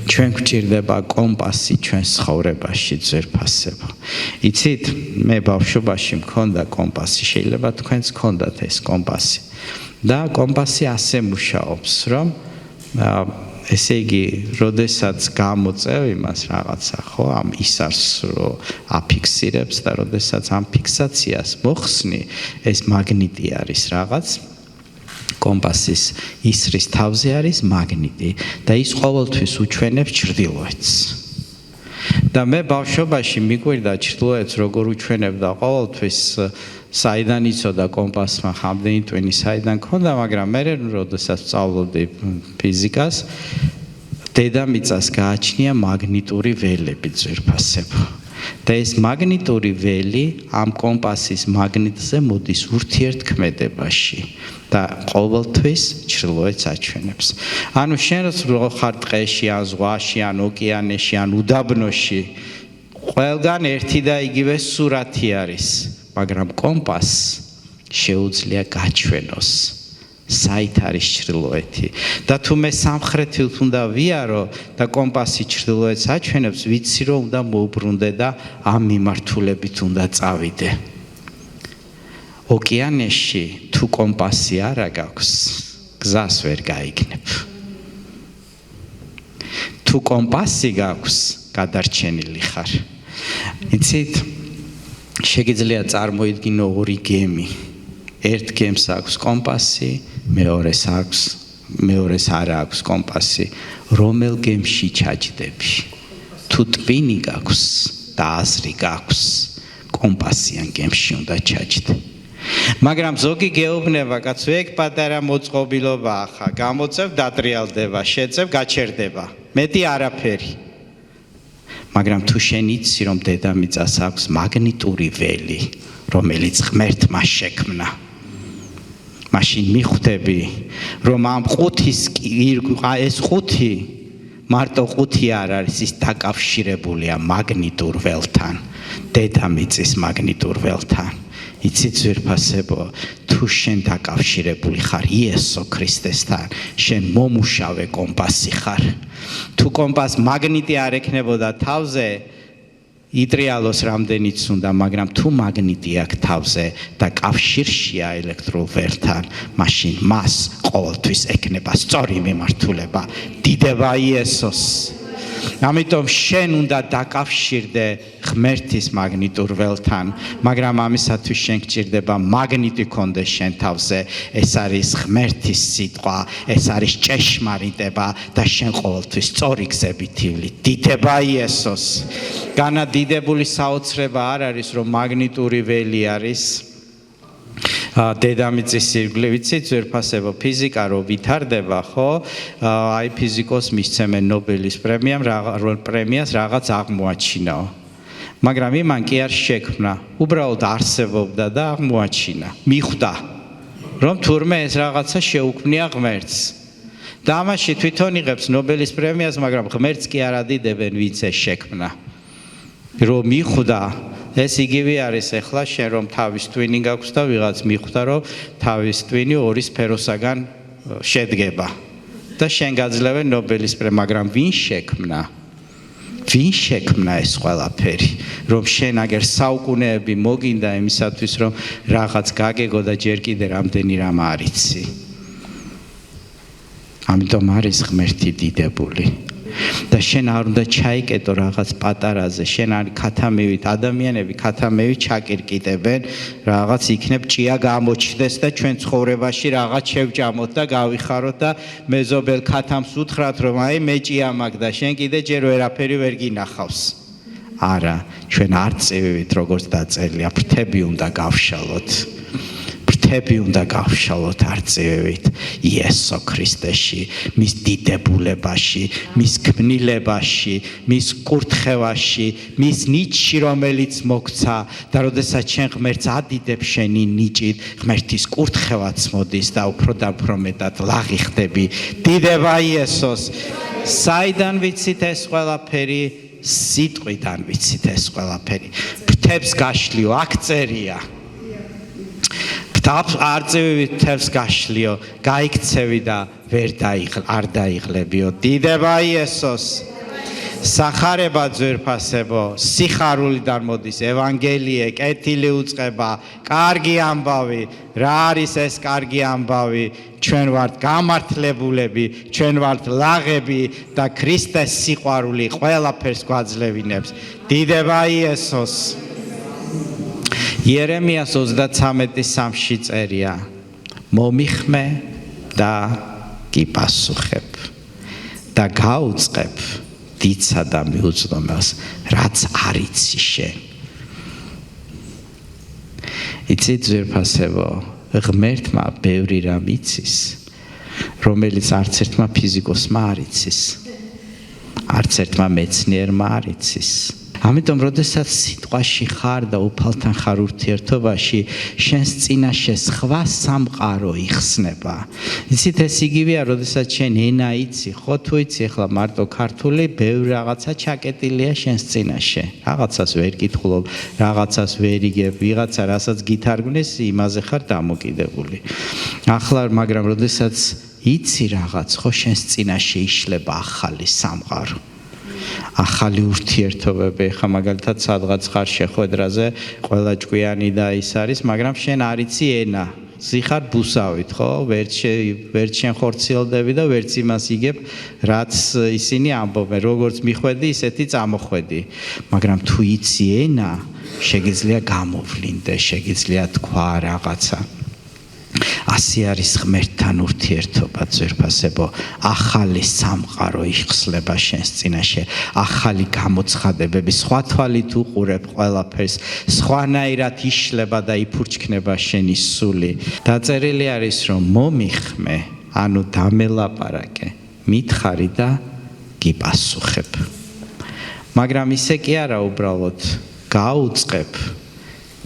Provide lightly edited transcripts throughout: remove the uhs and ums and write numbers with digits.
ჩვენ გვჭირდება კომპასი ჩვენს ცხოვრებაში ძვირფასებო. იცით, მე ბავშვობაში მქონდა კომპასი, შეიძლება თქვენც გქონდათ ეს კომპასი. და კომპასი ასე მუშაობს, რომ ესე იგი, როდესაც გამოწევ იმას რაღაცა, ხო, ამ ისარს რო აფიქსირებს და როდესაც ამ ფიქსაციას მოხსნი, ეს მაგნიტი არის რაღაც კომპასის ისრის თავზე არის მაგნიტი და ის ყოველთვის უჩვენებს ჩრდილოეთს. და მე ბავშვობაში მიგვირდა ჩრდილოეთს როგორ უჩვენებდა ყოველთვის საიდან იცოდა კომპასმა ხამდენი ტვინი საიდან ქონდა, მაგრამ მე როდესაც სწავლობდი ფიზიკას, დედამიწას გააჩნია მაგნიტური ველები ძვირფასებო. და ეს მაგნიტური ველი ამ კომპასის მაგნიტზე მოდის ურთიერთქმედებაში და ყოველთვის ჩრდილოეთს აჩვენებს. ანუ შენ რო ხარ ტყეში, ან ზღვაში, ან ოკეანეში, ან უდაბნოში, ყველგან ერთი და იგივე სურათი არის, მაგრამ კომპასს შეუძლია გაჩვენოს საით არის ჩრდილოეთი. და თუ მე სამხრეთით უნდა ვიარო და კომპასი ჩრდილოეთს აჩვენებს, ვიცი რომ უნდა მოვბრუნდე და ამ მიმართულებით უნდა წავიდე. ოკეანეში თუ კომპასი არა გაქვს, გზას ვერ გაიგნებ. თუ კომპასი გაქვს, გადარჩენილი ხარ. იცით, შეგიძლია წარმოიდგინო ორი გემი. ერთ გემს აქვს კომპასი, მეორეს არ აქვს კომპასი. რომელ გემში ჩაჯდები? თუ ტვინი გაქვს და აზრი გაქვს, კომპასიან გემში უნდა ჩაჯდე. მაგრამ ზოგი გეუბნება, კაცო, ეგ პატარა მოწყობილობაა ხა, გამოწევ დატრიალდება, შეწევ გაჩერდება. მეტი არაფერი. მაგრამ თუ შენ იცი რომ დედამიწას აქვს მაგნიტური ველი, რომელიც ღმერთმა შექმნა, მაშინ მიხვდები, რომ ამ ყუთის ეს ყუთი მარტო ყუთი არ არის, ის დაკავშირებულია მაგნიტურ ველთან, დედამიწის მაგნიტურ ველთან. იცით ძვირფასებო, თუ შენ დაკავშირებული ხარ იესო ქრისტესთან, შენ მომუშავე კომპასი ხარ. თუ კომპას მაგნიტი არ ექნებოდა თავზე, იტრიალოს რამდენიც უნდა, მაგრამ თუ მაგნიტი აქვს თავზე და კავშირშია ელექტრულ ველთან, მაშინ მას ყოველთვის ექნება სწორი მიმართულება. დიდება იესოს. ამიტომ შენ უნდა დაკავშირდე ღმერთის მაგნიტურ ველთან, მაგრამ ამისათვის შენ გჭირდება მაგნიტი კონდეს შენ თავზე. ეს არის ღმერთის სიტყვა, ეს არის ჭეშმარიტება და შენ ყოველთვის სწორი გზებით ივლი. დიდება იესოს. განადიდებული საოცრება არ არის, რომ მაგნიტური ველი არის დედამიწის ირგვლივ. ვიცით, ძვირფასებო, ფიზიკა რო ვითარდება, ხო? აი ფიზიკოს მისცემენ ნობელის პრემიას რაღაც აღმოაჩინაო. მაგრამ იმან კი არ შექმნა, უბრალოდ არსებობდა და აღმოაჩინა. მიხვდა, რომ თურმე ეს რაღაცა შეუქმნია ღმერთს. და ამაში თვითონ იღებს ნობელის პრემიას, მაგრამ ღმერთს კი არ ადიდებენ, ვინც ეს შექმნა. რომ მიხვდა, ეს იგივე არის ახლა შენ რომ თავის ტვინი გაქვს და ვიღაც მიხვდა რომ თავის ტვინი ორი სფეროსაგან შედგება და შენ გაძლევენ ნობელის პრემია, მაგრამ ვინ შექმნა ეს ყველაფერი, რომ შენ აგერ საუკუნეები მოგინდა იმისათვის რომ რაღაც გაგეგო და ჯერ კიდე რამდენი რამ არიცი. ამიტომ არის ღმერთი დიდებული. და შენ არ უნდა ჩაიკეტო რაღაც პატარაზე, შენ არ ქათამივით, ადამიანები ქათამივით ჩაკირკიტებენ, რაღაც იქნებ ჭია გამოჩდეს და ჩვენ ცხოვრებაში რაღაც შევჭამოთ და გავიხაროთ და მეზობელ ქათამს უთხრათ, რომ აი მე ჭია მაქვს და შენ კიდე ჯერ ვერაფერი ვერ გინახავს. არა, ჩვენ არ წივივით, როგორც დაწერილია, ფრთები უნდა გავშალოთ. ფრთები უნდა გავშალოთ არწივით იესო ქრისტეში, მის დიდებულებაში, მის ქმნილებაში, მის კურთხევაში, მის ნიჭში, რომელიც მოგცა და როდესაც შენ ღმერთს ადიდებ შენი ნიჭით, ღმერთის კურთხევაც მოდის და უფრო და უფრო მეტად ლაღი ხდები. დიდება იესოს. საიდან ვიცით ეს ყველაფერი? სიტყვიდან ვიცით ეს ყველაფერი. ფრთებს გაშლიო, აქ წერია. არწივივით თევს გაშლიო, გაიქცევი და არ დაიღლებიო. დიდება იესოს. სახარება ძვირფასებო, სიხარულიდან მოდის ევანგელие, კეთილი უწყება, კარგი ამბავი. რა არის ეს კარგი ამბავი? ჩვენ ვართ გამართლებულები, ჩვენ ვართ ლაღები და ქრისტეს სიყვარული ყველაფერს გვაძლევინებს. დიდება იესოს. იერემიას 33:3-ში წერია: მომიხმე და გიპასუხებ და გაუწყებ დიცა და მიუწვდომელს, რაც არ იცი შენ. იცით ძვირფასებო, ღმერთმა ბევრი რამ იცის, რომელიც არც ერთმა ფიზიკოსმა არ იცის, არც ერთმა მეცნიერმა არ იცის. ამიტომ, როდესაც სიტყვაში ხარ და უფალთან ხარ ურთიერთობაში, შენს წინაშე სხვა სამყარო იხსნება. იცით, ეს იგივეა, როდესაც შენ ენა იცი, ხო თუ იცი, ახლა მარტო ქართული, ბევრი რაღაცა ჩაკეტილია შენს წინაშე. რაღაცას ვერ კითხულობ, რაღაცას ვერ იგებ, ვიღაცა რასაც გითარგმნეს, იმაზე ხარ დამოკიდებული. ახლა, მაგრამ როდესაც იცი რაღაც, ხო შენს წინაშე იშლება ახალი სამყარო. ახალი ურთიერთობები, ხა მაგალითად სადღაც ხარ შეხვედრაზე, ყველა ჭკვიანი და ის არის, მაგრამ შენ არ იცი ენა. ზიხარ ბუსავით, ხო? ვერც შენ ხორციელდები და ვერც იმას იგებ, რაც ისინი ამბობენ. როგორც მიხვედი, ისეთი წამოხვედი. მაგრამ თუ იცი ენა, შეგიძლია გამოვლინდე, შეგიძლია თქვა რაღაცა. ასე არის ღმერთთან ურთიერთობა ძვირფასებო. ახალი სამყარო იხსნება შენს წინაშე, ახალი გამოცხადებები, სხვა თვალით უყურებ ყველაფერს, სხვანაირად იშლება და იფურჩქნება შენი სული. დაწერილი არის, რომ მომიხმე, ანუ დამელაპარაკე, მითხარი და გიპასუხებ. მაგრამ ისე კი არა უბრალოდ, გაუწყებ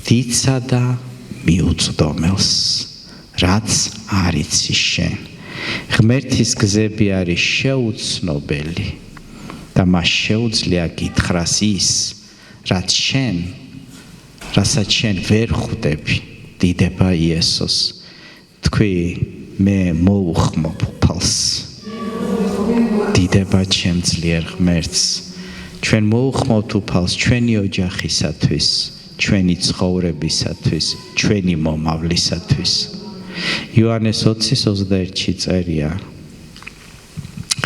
დიცა და მიუწვდომელს. რაც არ იცი შენ. ღმერთის გზები არის შეუცნობელი და მას შეუძლია გითხრას ის, რასაც შენ ვერ ხვდები. დიდება იესოს. თქვი, მე მოუხმობ უფალს. დიდება ჩემ ძლიერ ღმერთს. ჩვენ მოუხმობთ უფალს ჩვენი ოჯახისათვის, ჩვენი ცხოვრებისათვის, ჩვენი მომავლისათვის. იოანეს 20:21-ში წერია: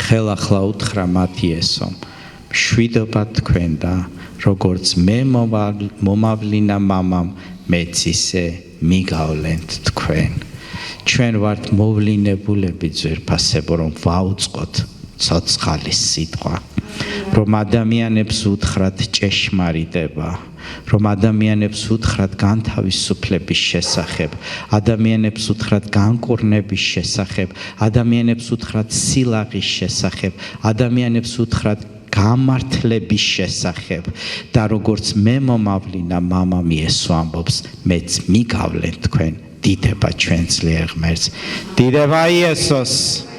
ხელახლა უთხრა მათ იესომ, მშვიდობა თქვენ და როგორც მე მომავლინა მამამ, მეც ისე მიგავლენთ თქვენ. ჩვენ ვართ მოვლინებულები ძვირფასებო, რომ ვაუწყოთ ცოცხალის სიტყვა, რომ ადამიანებს უთხრათ ჭეშმარიტება, რომ ადამიანებს უთხრათ განთავისუფლების შესახებ, ადამიანებს უთხრათ განკურნების შესახებ, ადამიანებს უთხრათ სილაღის შესახებ, ადამიანებს უთხრათ გამართლების შესახებ და როგორც მე მომავლინა მამამ იესო ამბობს, მეც მიგავლენ თქვენ. დიდება ჩვენ ძლიერ ღმერთს. დიდება იესოს.